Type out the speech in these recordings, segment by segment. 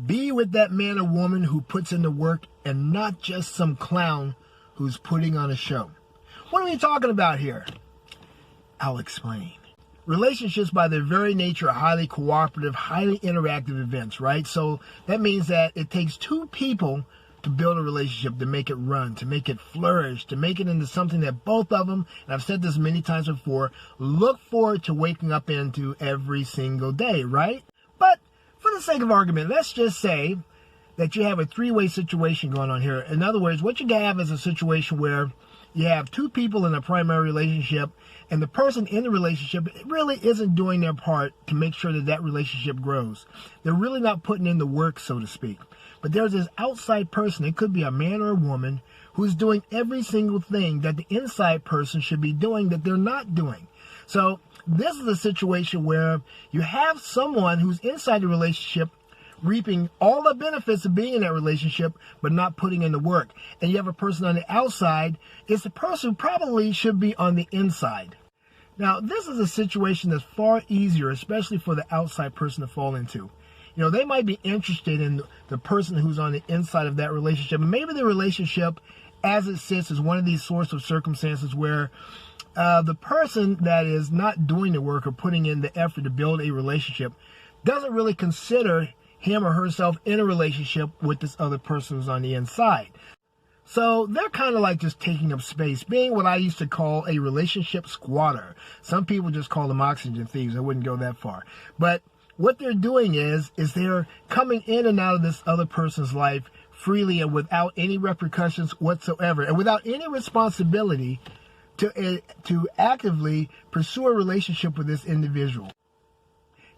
Be with that man or woman who puts in the work and not just some clown who's putting on a show. What are we talking about here? I'll explain. Relationships by their very nature are highly cooperative, highly interactive events, right? So that means that it takes two people to build a relationship, to make it run, to make it flourish, to make it into something that both of them, and I've said this many times before, look forward to waking up into every single day, right? But for the sake of argument, let's just say that you have a three-way situation going on here. In other words, what you have is a situation where you have two people in a primary relationship, and the person in the relationship really isn't doing their part to make sure that that relationship grows. They're really not putting in the work, so to speak. But there's this outside person, it could be a man or a woman, who's doing every single thing that the inside person should be doing that they're not doing. So this is a situation where you have someone who's inside the relationship reaping all the benefits of being in that relationship, but not putting in the work. And you have a person on the outside. It's the person who probably should be on the inside. Now, this is a situation that's far easier, especially for the outside person to fall into. You know, they might be interested in the person who's on the inside of that relationship. And maybe the relationship, as it sits, is one of these sorts of circumstances where the person that is not doing the work or putting in the effort to build a relationship doesn't really consider him or herself in a relationship with this other person who's on the inside. So they're kind of like just taking up space, being what I used to call a relationship squatter. Some people just call them oxygen thieves. I wouldn't go that far. But what they're doing is they're coming in and out of this other person's life freely and without any repercussions whatsoever, and without any responsibility to actively pursue a relationship with this individual.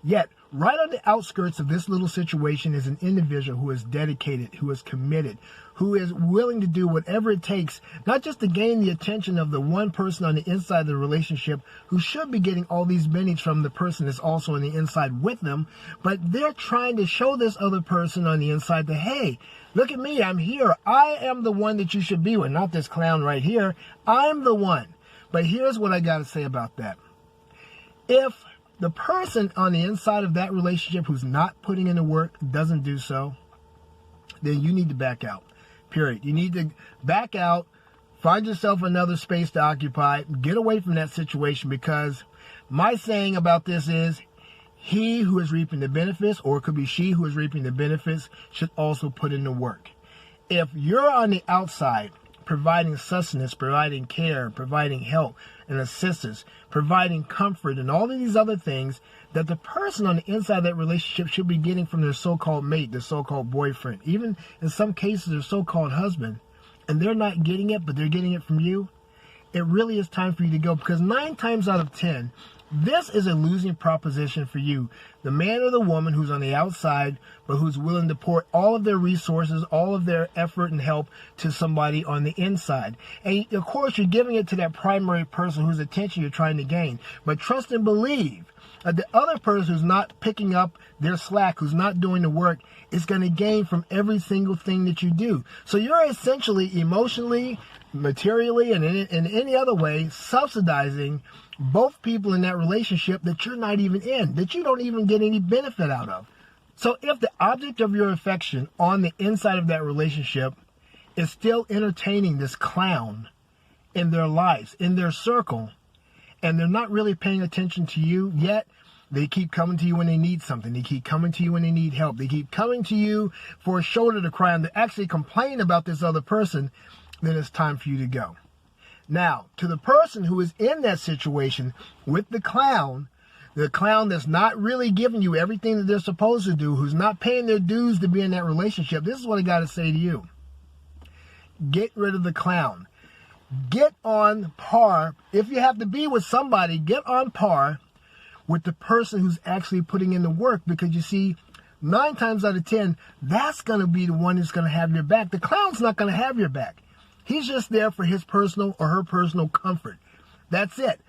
Yet, right on the outskirts of this little situation is an individual who is dedicated, who is committed, who is willing to do whatever it takes, not just to gain the attention of the one person on the inside of the relationship who should be getting all these benefits from the person that's also on the inside with them, but they're trying to show this other person on the inside that, hey, look at me, I'm here. I am the one that you should be with, not this clown right here. I'm the one. But here's what I got to say about that. If the person on the inside of that relationship who's not putting in the work doesn't do so, then you need to back out, period. You need to back out, find yourself another space to occupy, get away from that situation, because my saying about this is he who is reaping the benefits, or it could be she who is reaping the benefits, should also put in the work. If you're on the outside providing sustenance, providing care, providing help and assistance, providing comfort and all of these other things that the person on the inside of that relationship should be getting from their so-called mate, their so-called boyfriend, even in some cases their so-called husband, and they're not getting it, but they're getting it from you, it really is time for you to go, because 9 times out of 10, this is a losing proposition for you. The man or the woman who's on the outside, but who's willing to pour all of their resources, all of their effort and help to somebody on the inside. And of course, you're giving it to that primary person whose attention you're trying to gain. But trust and believe that the other person who's not picking up their slack, who's not doing the work, is going to gain from every single thing that you do. So you're essentially emotionally, materially, and in any other way subsidizing both people in that relationship that you're not even in, that you don't even get any benefit out of. So if the object of your affection on the inside of that relationship is still entertaining this clown in their lives, in their circle, and they're not really paying attention to you, yet they keep coming to you when they need something. They keep coming to you when they need help. They keep coming to you for a shoulder to cry on, to actually complain about this other person, then it's time for you to go. Now, to the person who is in that situation with the clown that's not really giving you everything that they're supposed to do, who's not paying their dues to be in that relationship, this is what I got to say to you. Get rid of the clown. Get on par. If you have to be with somebody, get on par with the person who's actually putting in the work, because you see, 9 times out of 10, that's going to be the one who's going to have your back. The clown's not going to have your back. He's just there for his personal or her personal comfort. That's it.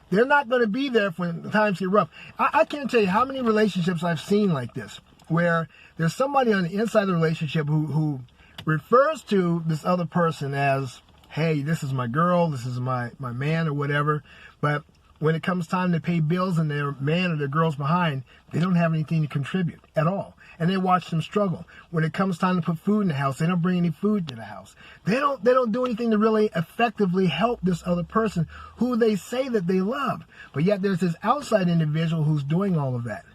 They're not going to be there when times get rough. I can't tell you how many relationships I've seen like this, where there's somebody on the inside of the relationship who refers to this other person as, hey, this is my girl, this is my man or whatever. But when it comes time to pay bills and their man or their girl's behind, they don't have anything to contribute at all. And they watch them struggle. When it comes time to put food in the house, they don't bring any food to the house. They don't do anything to really effectively help this other person who they say that they love. But yet there's this outside individual who's doing all of that.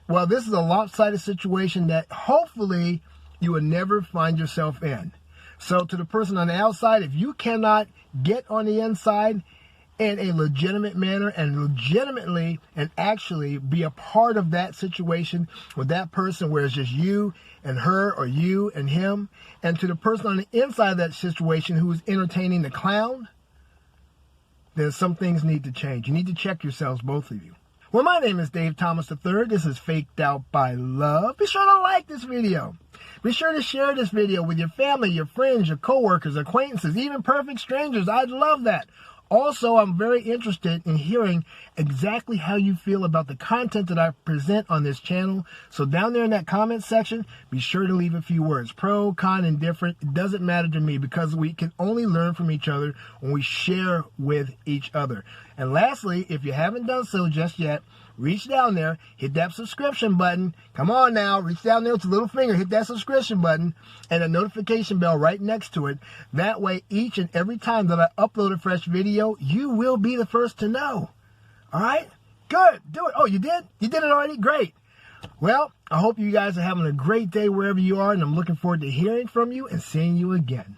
Well, this is a lopsided situation that hopefully you will never find yourself in. So to the person on the outside, if you cannot get on the inside in a legitimate manner and legitimately and actually be a part of that situation with that person where it's just you and her or you and him, and to the person on the inside of that situation who is entertaining the clown, then some things need to change. You need to check yourselves, both of you. Well, my name is Dave Thomas III. This is Faked Out by Love. Be sure to like this video. Be sure to share this video with your family, your friends, your coworkers, acquaintances, even perfect strangers. I'd love that. Also, I'm very interested in hearing exactly how you feel about the content that I present on this channel. So down there in that comment section, be sure to leave a few words. Pro, con, indifferent. It doesn't matter to me because we can only learn from each other when we share with each other. And lastly, if you haven't done so just yet, reach down there, hit that subscription button. Come on now, reach down there with your little finger, hit that subscription button, and a notification bell right next to it. That way, each and every time that I upload a fresh video, you will be the first to know. All right? Good. Do it. Oh, you did? You did it already? Great. Well, I hope you guys are having a great day wherever you are, and I'm looking forward to hearing from you and seeing you again.